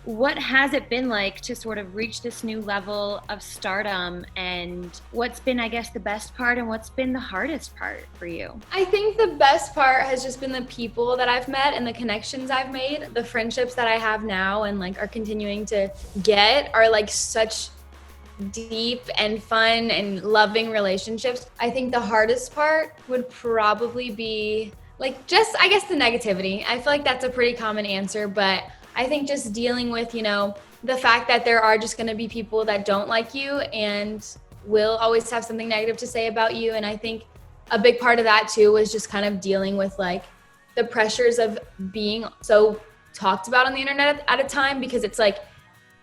what has it been like to sort of reach this new level of stardom, and what's been, I guess, the best part and what's been the hardest part for you? I think the best part has just been the people that I've met and the connections I've made. The friendships that I have now and like are continuing to get are like such deep and fun and loving relationships. I think the hardest part would probably be like just, I guess, the negativity. I feel like that's a pretty common answer, but I think just dealing with, the fact that there are just going to be people that don't like you and will always have something negative to say about you. And I think a big part of that too was just kind of dealing with like the pressures of being so talked about on the internet at a time, because it's like,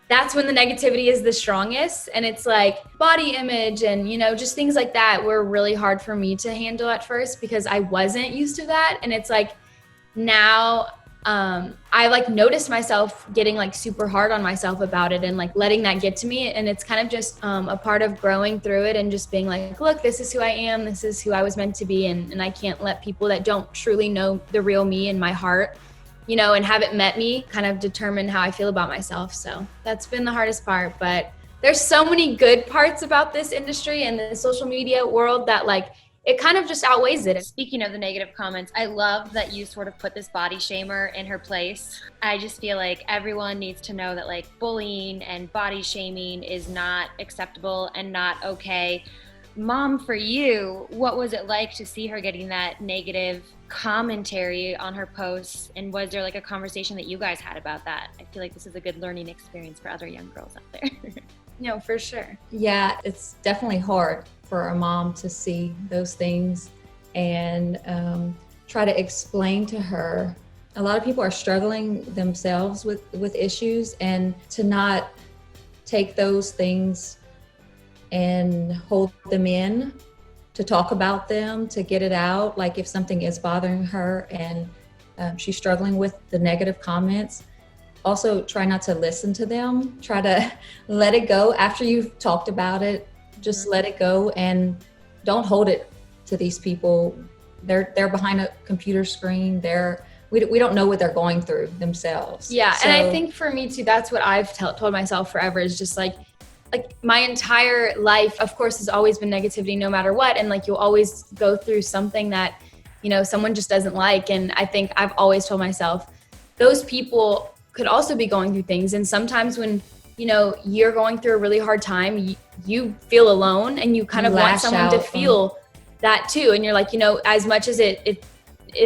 that's when the negativity is the strongest. And it's like body image and, just things like that were really hard for me to handle at first because I wasn't used to that. And it's like now I like noticed myself getting like super hard on myself about it and like letting that get to me. And it's kind of just a part of growing through it and just being like, look, this is who I am. This is who I was meant to be. And I can't let people that don't truly know the real me in my heart, and haven't met me kind of determine how I feel about myself. So that's been the hardest part, but there's so many good parts about this industry and the social media world that like, it kind of just outweighs it. Speaking of the negative comments, I love that you sort of put this body shamer in her place. I just feel like everyone needs to know that like bullying and body shaming is not acceptable and not okay. Mom, for you, what was it like to see her getting that negative commentary on her posts? And was there like a conversation that you guys had about that? I feel like this is a good learning experience for other young girls out there. No, for sure. Yeah, it's definitely hard for a mom to see those things and try to explain to her. A lot of people are struggling themselves with issues, and to not take those things and hold them in, to talk about them, to get it out. Like if something is bothering her and she's struggling with the negative comments, also try not to listen to them. Try to let it go after you've talked about it. Just let it go and don't hold it to these people. They're behind a computer screen. We don't know what they're going through themselves. Yeah, so, and I think for me too, that's what I've told myself forever is just like my entire life, of course, has always been negativity no matter what. And like you'll always go through something that, someone just doesn't like. And I think I've always told myself those people could also be going through things. And sometimes when, you're going through a really hard time, you feel alone and you kind of want someone to feel that too. And you're like, as much as it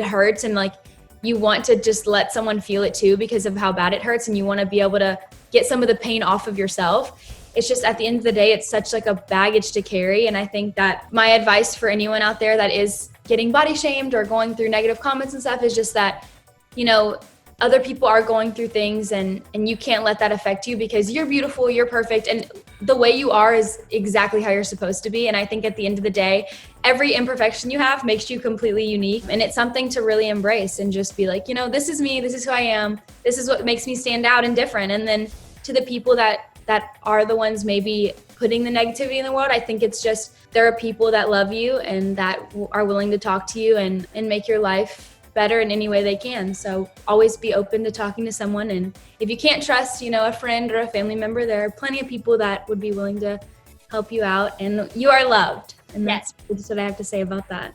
hurts and like you want to just let someone feel it too because of how bad it hurts, and you want to be able to get some of the pain off of yourself. It's just at the end of the day, it's such like a baggage to carry. And I think that my advice for anyone out there that is getting body shamed or going through negative comments and stuff is just that, other people are going through things and you can't let that affect you because you're beautiful, you're perfect. And the way you are is exactly how you're supposed to be. And I think at the end of the day, every imperfection you have makes you completely unique. And it's something to really embrace and just be like, this is me, this is who I am. This is what makes me stand out and different. And then to the people that are the ones maybe putting the negativity in the world, I think it's just, there are people that love you and that are willing to talk to you and make your life better in any way they can. So always be open to talking to someone. And if you can't trust, a friend or a family member, there are plenty of people that would be willing to help you out, and you are loved. And that's what I have to say about that.